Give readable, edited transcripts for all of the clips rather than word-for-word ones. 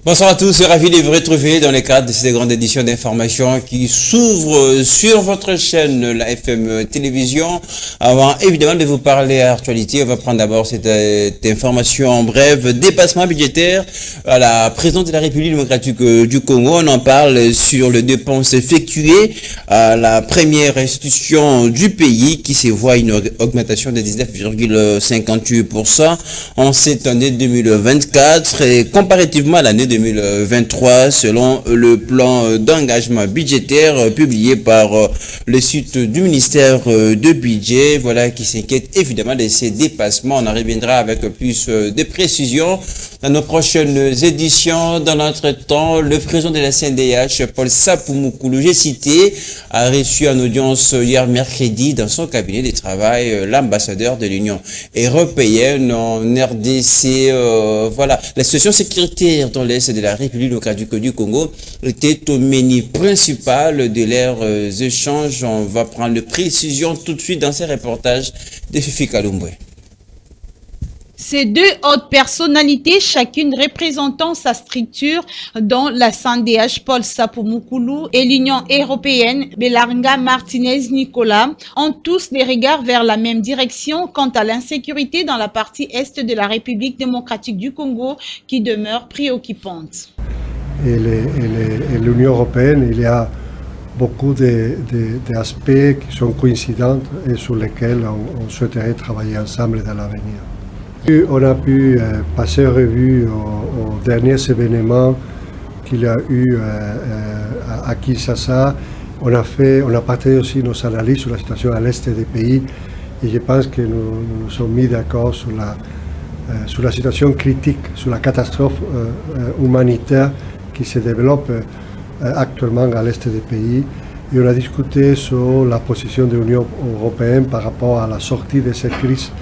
Bonsoir à tous, ravi de vous retrouver dans le cadre de cette grande édition d'information qui s'ouvre sur votre chaîne, la FM Télévision. Avant évidemment de vous parler à l'actualité, on va prendre d'abord cette information en bref. Dépassement budgétaire à la présidente de la République démocratique du Congo. On en parle sur les dépenses effectuées à la première institution du pays qui se voit une augmentation de 19,58% en cette année 2024 et comparativement à l'année 2023 selon le plan d'engagement budgétaire publié par le site du ministère de budget. Voilà qui s'inquiète évidemment de ces dépassements. On en reviendra avec plus de précisions dans nos prochaines éditions. Dans notre temps, le président de la CNDH, Paul Sapoumoukulu, j'ai cité, a reçu en audience hier mercredi dans son cabinet de travail l'ambassadeur de l'Union européenne en RDC. Voilà, la situation sécuritaire dans l'Est de la République démocratique du Congo était au menu principal de leurs échanges. On va prendre précision tout de suite dans ces reportages de Fifi Kalumbwe. Ces deux hautes personnalités, chacune représentant sa structure, dont la CNDH Paul Sapoumoukulu et l'Union européenne Belanga Martinez Nicolas, ont tous les regards vers la même direction quant à l'insécurité dans la partie est de la République démocratique du Congo qui demeure préoccupante. Et l'Union européenne, il y a beaucoup d'aspects qui sont coïncidents et sur lesquels on souhaiterait travailler ensemble dans l'avenir. On a pu passer en revue aux derniers événements qu'il y a eu à Kinshasa. On a partagé aussi nos analyses sur la situation à l'est des pays et je pense que nous nous sommes mis d'accord sur la situation critique, sur la catastrophe humanitaire qui se développe actuellement à l'est des pays. Et on a discuté sur la position de l'Union européenne par rapport à la sortie de cette crise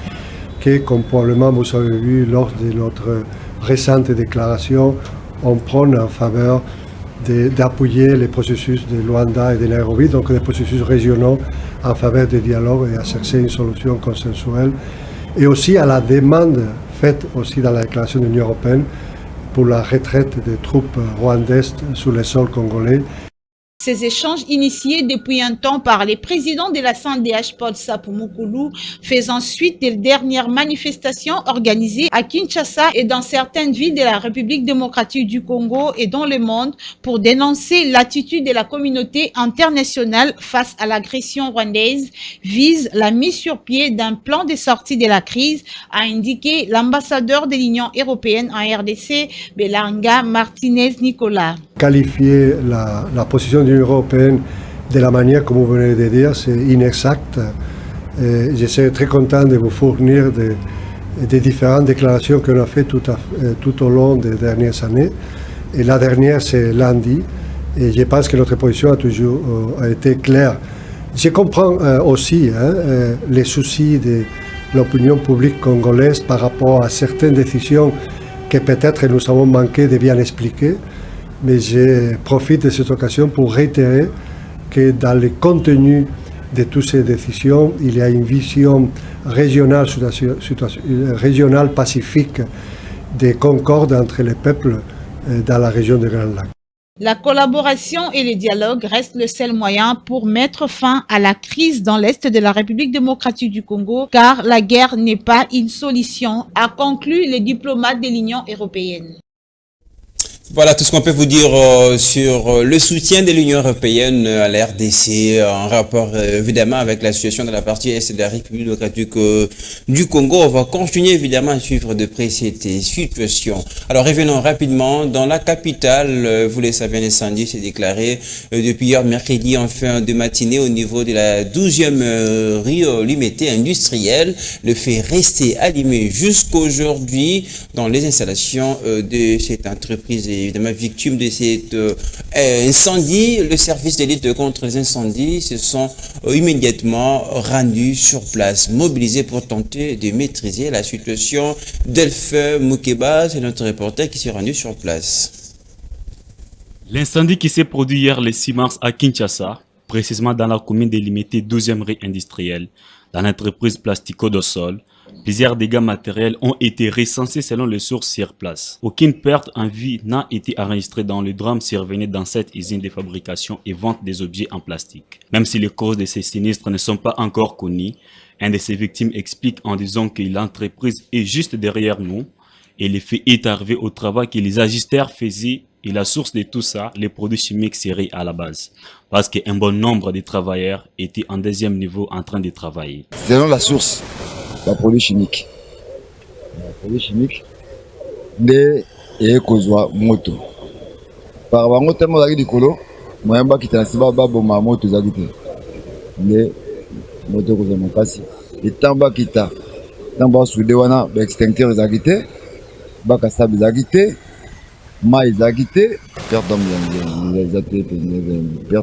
que, comme probablement vous avez vu lors de notre récente déclaration, on prend en faveur d'appuyer les processus de Luanda et de Nairobi, donc des processus régionaux en faveur du dialogue et à chercher une solution consensuelle, et aussi à la demande faite aussi dans la déclaration de l'Union européenne pour la retraite des troupes rwandaises sur le sol congolais. Ces échanges initiés depuis un temps par les présidents de la CNDH Paul Sapoumoukulu faisant suite des dernières manifestations organisées à Kinshasa et dans certaines villes de la République démocratique du Congo et dans le monde pour dénoncer l'attitude de la communauté internationale face à l'agression rwandaise vise la mise sur pied d'un plan de sortie de la crise, a indiqué l'ambassadeur de l'Union européenne en RDC, Belanga Martinez Nicolas. Qualifier la position de l'Union européenne de la manière comme vous venez de dire, c'est inexact. Je serais très content de vous fournir des différentes déclarations qu'on a faites tout au long des dernières années. Et la dernière, c'est lundi. Et je pense que notre position a toujours été claire. Je comprends aussi les soucis de l'opinion publique congolaise par rapport à certaines décisions que peut-être nous avons manqué de bien expliquer. Mais je profite de cette occasion pour réitérer que dans le contenu de toutes ces décisions, il y a une vision régionale, régionale pacifique de concorde entre les peuples dans la région de Grand Lac. La collaboration et le dialogue restent le seul moyen pour mettre fin à la crise dans l'Est de la République démocratique du Congo, car la guerre n'est pas une solution, a conclu le diplomate de l'Union européenne. Voilà tout ce qu'on peut vous dire sur le soutien de l'Union européenne à la RDC en rapport évidemment avec la situation dans la partie est de la République démocratique du Congo. On va continuer évidemment à suivre de près cette situation. Alors revenons rapidement dans la capitale. Vous le savez, un incendie s'est déclaré depuis hier mercredi en fin de matinée au niveau de la 12e rue Limité industrielle. Le fait resté allumé jusqu'aujourd'hui dans les installations de cette entreprise évidemment victime de cet incendie. Le service de lutte contre les incendies se sont immédiatement rendus sur place, mobilisés pour tenter de maîtriser la situation. Delphin Moukeba, c'est notre reporter qui s'est rendu sur place. L'incendie qui s'est produit hier le 6 mars à Kinshasa, précisément dans la commune délimitée 12e rue industrielle, dans l'entreprise Plastico do Sol, Plusieurs dégâts matériels ont été recensés selon les sources sur place. Aucune perte en vie n'a été enregistrée dans le drame survenu dans cette usine de fabrication et vente des objets en plastique. Même si les causes de ces sinistres ne sont pas encore connues, un de ces victimes explique en disant que l'entreprise est juste derrière nous et le fait est arrivé au travail que les agisteurs faisaient et la source de tout ça, les produits chimiques seraient à la base. Parce qu'un bon nombre de travailleurs étaient en deuxième niveau en train de travailler. Selon la source, la produit chimique. La produit chimique, nde ekozwa moto. Par bango tellement zaki dikolo, moyamba kitanasiba baboma moto zaki te. Nde moto kozwa makasi. Etamba kita, tamba soude wana ba extincteur zaki te, ba kasabi zaki te, mai zaki te, perte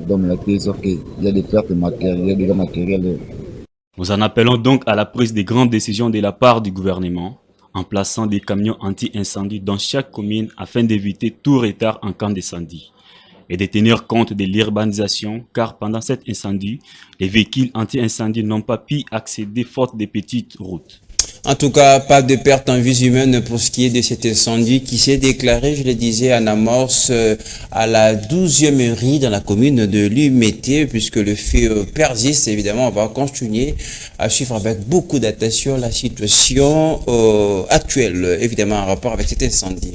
d'homme il sauf qu'il y a des pertes matérielles, il y a des dégâts matériels. Nous en appelons donc à la prise de grandes décisions de la part du gouvernement, en plaçant des camions anti-incendie dans chaque commune afin d'éviter tout retard en cas d'incendie, et de tenir compte de l'urbanisation, car pendant cet incendie, les véhicules anti-incendie n'ont pas pu accéder faute des petites routes. En tout cas, pas de perte en vie humaine pour ce qui est de cet incendie qui s'est déclaré, je le disais, en amorce à la 12e rue dans la commune de Lumété, puisque le fait persiste. Évidemment, on va continuer à suivre avec beaucoup d'attention la situation actuelle, évidemment, en rapport avec cet incendie.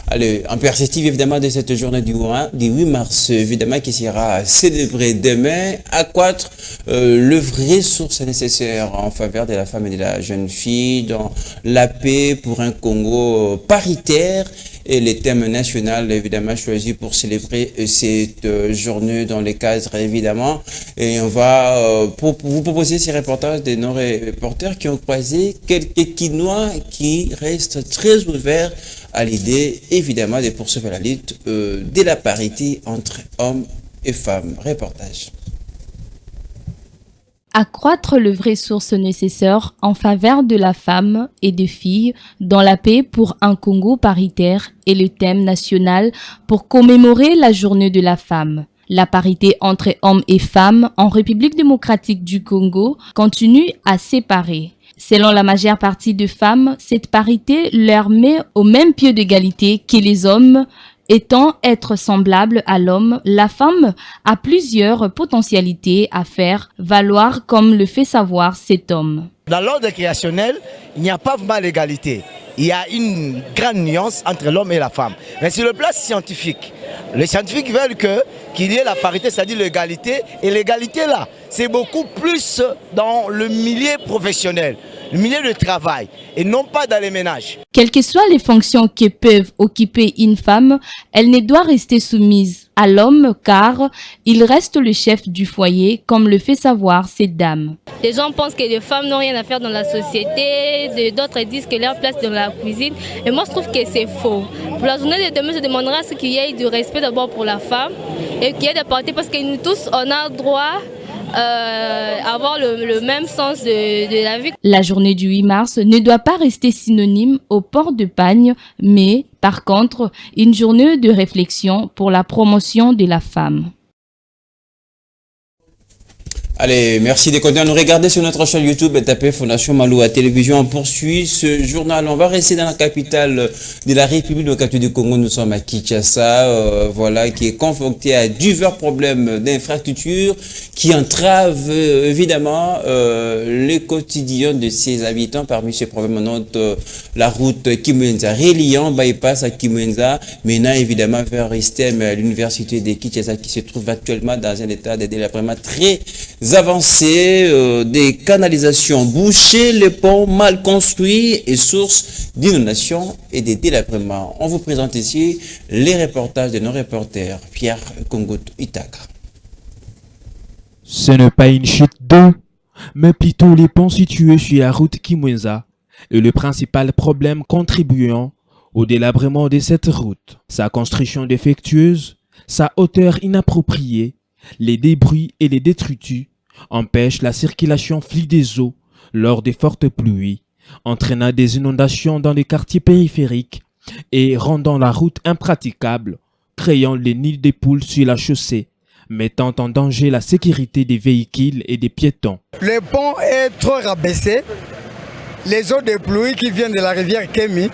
Allez, en perspective évidemment de cette journée du 8 mars, évidemment, qui sera célébrée demain, accroître le vrai source nécessaire en faveur de la femme et de la jeune fille dans la paix pour un Congo paritaire et les thèmes nationaux évidemment choisis pour célébrer cette journée dans les cadres évidemment. Et on va vous proposer ces reportages de nos reporters qui ont croisé quelques Quinois qui restent très ouverts à l'idée évidemment de poursuivre la lutte de la parité entre hommes et femmes. Reportage. Accroître le vrai source nécessaire en faveur de la femme et des filles dans la paix pour un Congo paritaire est le thème national pour commémorer la journée de la femme. La parité entre hommes et femmes en République démocratique du Congo continue à séparer. Selon la majeure partie des femmes, cette parité leur met au même pied d'égalité que les hommes. Étant être semblable à l'homme, la femme a plusieurs potentialités à faire valoir comme le fait savoir cet homme. Dans l'ordre créationnel, il n'y a pas vraiment l'égalité. Il y a une grande nuance entre l'homme et la femme. Mais sur le plan scientifique, les scientifiques veulent qu'il y ait la parité, c'est-à-dire l'égalité. Et l'égalité là, c'est beaucoup plus dans le milieu professionnel, le milieu de travail, et non pas dans les ménages. Quelles que soient les fonctions que peuvent occuper une femme, elle ne doit rester soumise à l'homme car il reste le chef du foyer, comme le fait savoir cette dame. Les gens pensent que les femmes n'ont rien à faire dans la société, d'autres disent que leur place dans la cuisine. Et moi, je trouve que c'est faux. Pour la journée de demain, je demanderai à ce qu'il y ait du respect d'abord pour la femme et qu'il y ait de parité parce que nous tous, on a droit avoir le même sens de la vie. La journée du 8 mars ne doit pas rester synonyme au port de pagne, mais par contre, une journée de réflexion pour la promotion de la femme. Allez, merci de continuer à nous regarder sur notre chaîne YouTube et tapez Fondation Maloua Télévision. On poursuit ce journal. On va rester dans la capitale de la République démocratique du Congo. Nous sommes à Kinshasa, voilà, qui est confronté à divers problèmes d'infrastructure qui entravent évidemment le quotidien de ses habitants. Parmi ces problèmes, on note la route Kimwenza reliant bypass à Kimwenza, menant évidemment vers Istem, l'université de Kinshasa qui se trouve actuellement dans un état de délabrement très avancées, des canalisations bouchées, les ponts mal construits et source d'inondations et de délabrements. On vous présente ici les reportages de nos reporters Pierre Kongout Itaka. Ce n'est pas une chute d'eau, mais plutôt les ponts situés sur la route Kimwenza est le principal problème contribuant au délabrement de cette route. Sa construction défectueuse, sa hauteur inappropriée, les débris et les détritus empêchent la circulation fluide des eaux lors des fortes pluies, entraînant des inondations dans les quartiers périphériques et rendant la route impraticable, créant les nids des poules sur la chaussée, mettant en danger la sécurité des véhicules et des piétons. Le pont est trop rabaissé les eaux de pluie qui viennent de la rivière Kémi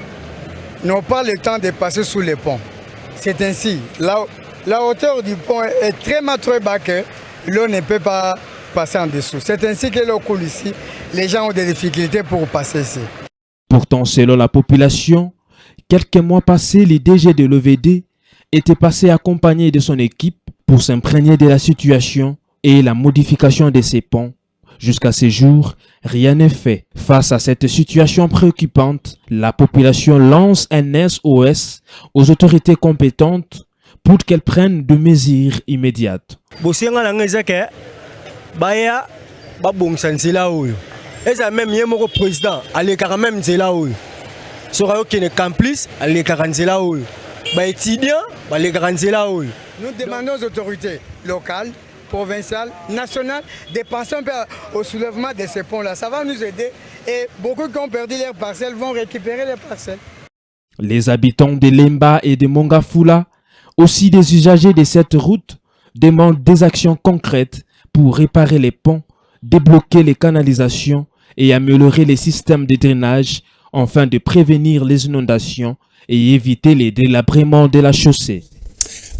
n'ont pas le temps de passer sous les ponts. C'est ainsi. La hauteur du pont est très bas que l'eau ne peut pas passer en dessous. C'est ainsi que l'eau coule ici. Les gens ont des difficultés pour passer ici. Pourtant, selon la population, quelques mois passés, le DG de l'OVD était passé accompagné de son équipe pour s'imprégner de la situation et la modification de ces ponts. Jusqu'à ce jour, rien n'est fait. Face à cette situation préoccupante, la population lance un SOS aux autorités compétentes pour qu'elles prennent des mesures immédiates. Nous demandons aux autorités locales, provinciales, nationales de penser un peu au soulèvement de ces ponts-là. Ça va nous aider et beaucoup qui ont perdu leurs parcelles vont récupérer les parcelles. Les habitants de Lemba et de Mongafula, aussi des usagers de cette route, demandent des actions concrètes pour réparer les ponts, débloquer les canalisations et améliorer les systèmes de drainage afin de prévenir les inondations et éviter les délabrements de la chaussée.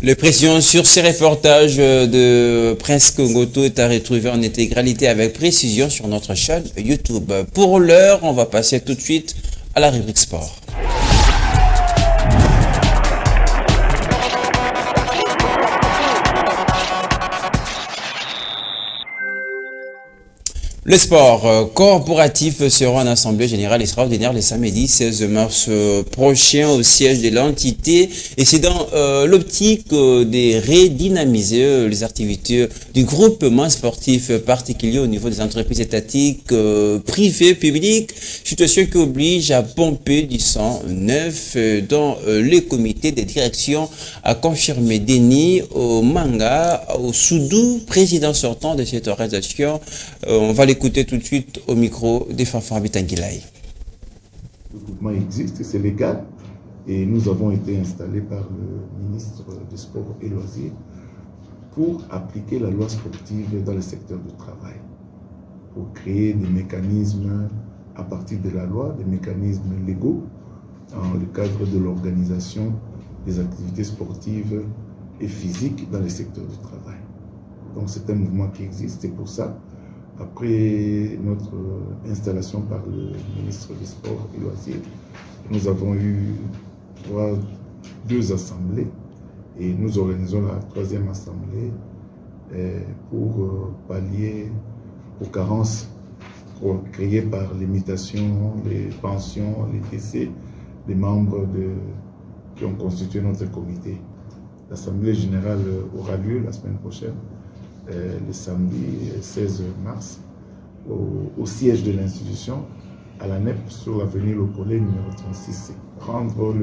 Le précision sur ces reportages de Prince Kongoto est à retrouver en intégralité avec précision sur notre chaîne YouTube. Pour l'heure, on va passer tout de suite à la rubrique sport. Le sport corporatif sera en assemblée générale extraordinaire le samedi 16 mars prochain au siège de l'entité et c'est dans l'optique de redynamiser les activités du groupement sportif particulier au niveau des entreprises étatiques, privées, publiques, situation qui oblige à pomper du sang neuf dans les comités de direction, a confirmé Denis Omanga au Soudou, président sortant de cette organisation. On va l'écouter tout de suite au micro des Fanfan Bitanguilay. Le groupement existe, c'est légal et nous avons été installés par le ministre des Sports et Loisirs pour appliquer la loi sportive dans le secteur du travail, pour créer des mécanismes à partir de la loi, des mécanismes légaux dans le cadre de l'organisation des activités sportives et physiques dans le secteur du travail. Donc c'est un mouvement qui existe et pour ça, après notre installation par le ministre des Sports et Loisirs, nous avons eu deux assemblées et nous organisons la troisième assemblée pour pallier aux carences créées par l'imitation, les pensions, les décès des membres qui ont constitué notre comité. L'assemblée générale aura lieu la semaine prochaine, le samedi 16 mars, au siège de l'institution, à la NEP, sur l'avenue Le Collet, numéro 36. Rendre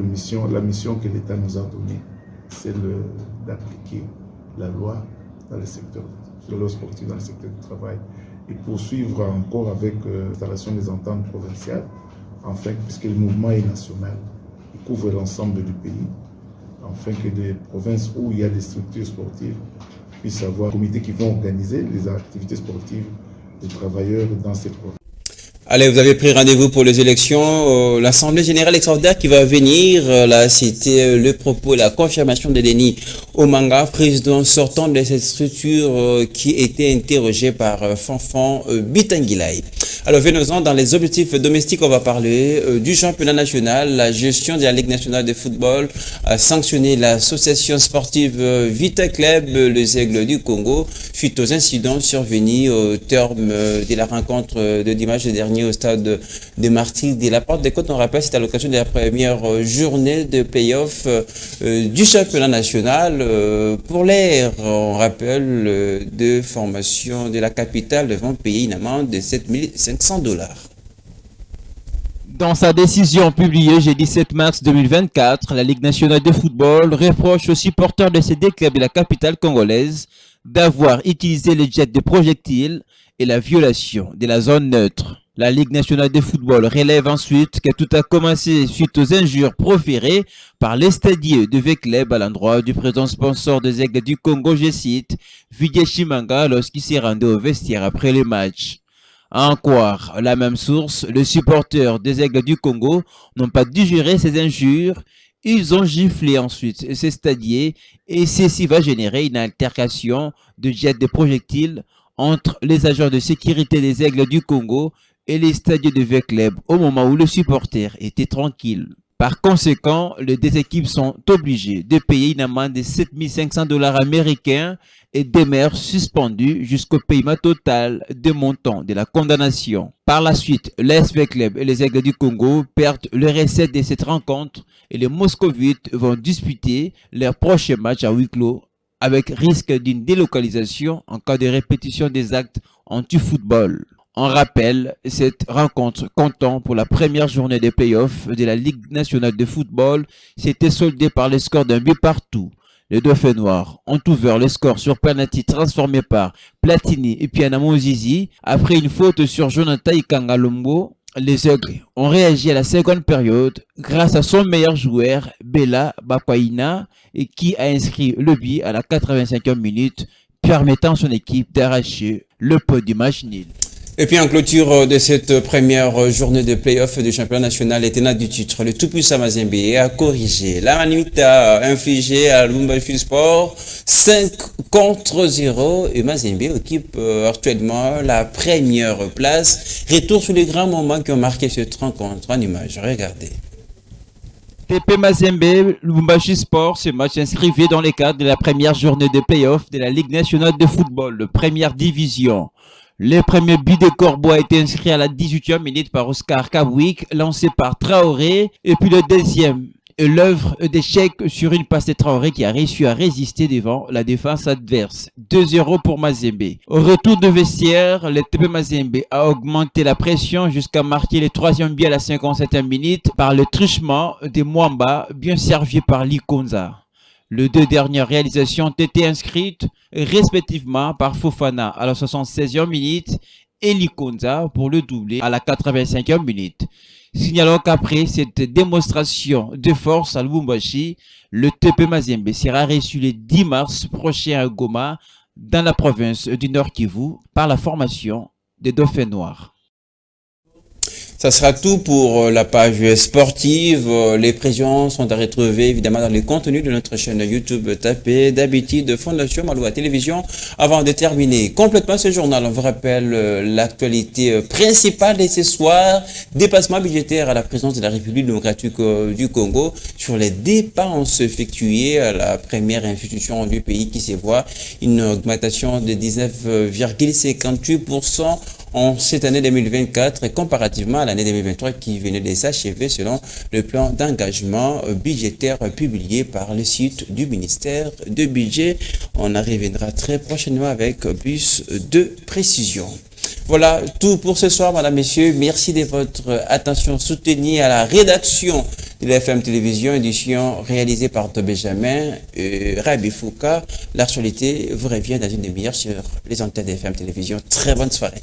la mission que l'État nous a donnée, c'est d'appliquer la loi dans le secteur, la loi sportive dans le secteur du travail, et poursuivre encore avec l'installation des ententes provinciales, afin, puisque le mouvement est national, il couvre l'ensemble du pays, afin que des provinces où il y a des structures sportives puissent avoir des comités qui vont organiser les activités sportives des travailleurs dans ces provinces. Allez, vous avez pris rendez-vous pour les élections. L'Assemblée générale extraordinaire qui va venir, là, c'était le propos, la confirmation de Denis Omanga, président sortant de cette structure qui était interrogé par Fanfan Bitanguilay. Alors, venons-en dans les objectifs domestiques, on va parler du championnat national. La gestion de la Ligue nationale de football a sanctionné l'association sportive Vita Club, les Aigles du Congo, suite aux incidents survenus au terme de la rencontre de dimanche dernier au stade de Martyrs de la Porte des Côtes. On rappelle, c'est à l'occasion de la première journée de play-off du championnat national pour l'air. On rappelle de formation de la capitale devant payer une amende de 7 500 $. Dans sa décision publiée jeudi 7 mars 2024, la Ligue nationale de football reproche aux supporters de ces deux clubs de la capitale congolaise d'avoir utilisé les jets de projectiles et la violation de la zone neutre. La Ligue nationale de football relève ensuite que tout a commencé suite aux injures proférées par les stadiers de V-Club à l'endroit du président sponsor des Aigles du Congo, je cite, Vijay Chimanga, lorsqu'il s'est rendu au vestiaire après le match. À en croire la même source, les supporters des Aigles du Congo n'ont pas digéré ces injures. Ils ont giflé ensuite ces stadiers et ceci va générer une altercation de jets de projectiles entre les agents de sécurité des Aigles du Congo et les stadiers de V-Club au moment où le supporter était tranquille. Par conséquent, les deux équipes sont obligées de payer une amende de 7500 $ américains et demeurent suspendues jusqu'au paiement total des montants de la condamnation. Par la suite, l'SV Club et les Aigles du Congo perdent le recette de cette rencontre et les Moscovites vont disputer leur prochain match à huis clos avec risque d'une délocalisation en cas de répétition des actes anti-football. On rappelle cette rencontre comptant pour la première journée des playoffs de la Ligue nationale de football s'était soldée par le score d'un but partout. Les Dauphins noirs ont ouvert le score sur penalty transformé par Platini et Pianamo Zizi après une faute sur Jonathan Ikangalombo. Les Aigles ont réagi à la seconde période grâce à son meilleur joueur, Bella Bakwaina, et qui a inscrit le but à la 85e minute, permettant à son équipe d'arracher le point du match nul. Et puis en clôture de cette première journée de play-off du championnat national, les tenants du titre, le tout-puissant Mazembe a corrigé la limite infligée à Lubumbashi Sport 5-0 et Mazembe occupe actuellement la première place. Retour sur les grands moments qui ont marqué cette rencontre en image. Regardez. TP Mazembe, Lubumbashi Sport, ce match s'inscrivait dans le cadre de la première journée de play-off de la Ligue nationale de football, de première division. Le premier but de Corbeau a été inscrit à la 18e minute par Oscar Kabouik, lancé par Traoré. Et puis le deuxième, l'œuvre d'échec sur une passe de Traoré qui a réussi à résister devant la défense adverse. 2-0 pour Mazembe. Au retour de vestiaire, le TP Mazembe a augmenté la pression jusqu'à marquer le troisième but à la 57e minute par le truchement de Mwamba, bien servi par Likonza. Les deux dernières réalisations ont été inscrites respectivement par Fofana à la 76e minute et Likonza pour le doublé à la 85e minute. Signalons qu'après cette démonstration de force à Lubumbashi, le TP Mazembe sera reçu le 10 mars prochain à Goma dans la province du Nord Kivu par la formation des Dauphins noirs. Ça sera tout pour la page sportive. Les prévisions sont à retrouver évidemment dans les contenus de notre chaîne YouTube. Tapez d'habitude Fondation Maloa Télévision. Avant de terminer complètement ce journal, on vous rappelle l'actualité principale de ce soir. Dépassement budgétaire à la présidence de la République démocratique du Congo sur les dépenses effectuées à la première institution du pays qui se voit une augmentation de 19,58% en cette année 2024 comparativement à l'année 2023 qui venait de s'achever selon le plan d'engagement budgétaire publié par le site du ministère de budget. On en reviendra très prochainement avec plus de précision. Voilà tout pour ce soir, madame, messieurs. Merci de votre attention soutenue à la rédaction de la FM Télévision, édition réalisée par Benjamin et Rabi Fouka. L'actualité vous revient dans une demi-heure sur les antennes de FM Télévision. Très bonne soirée.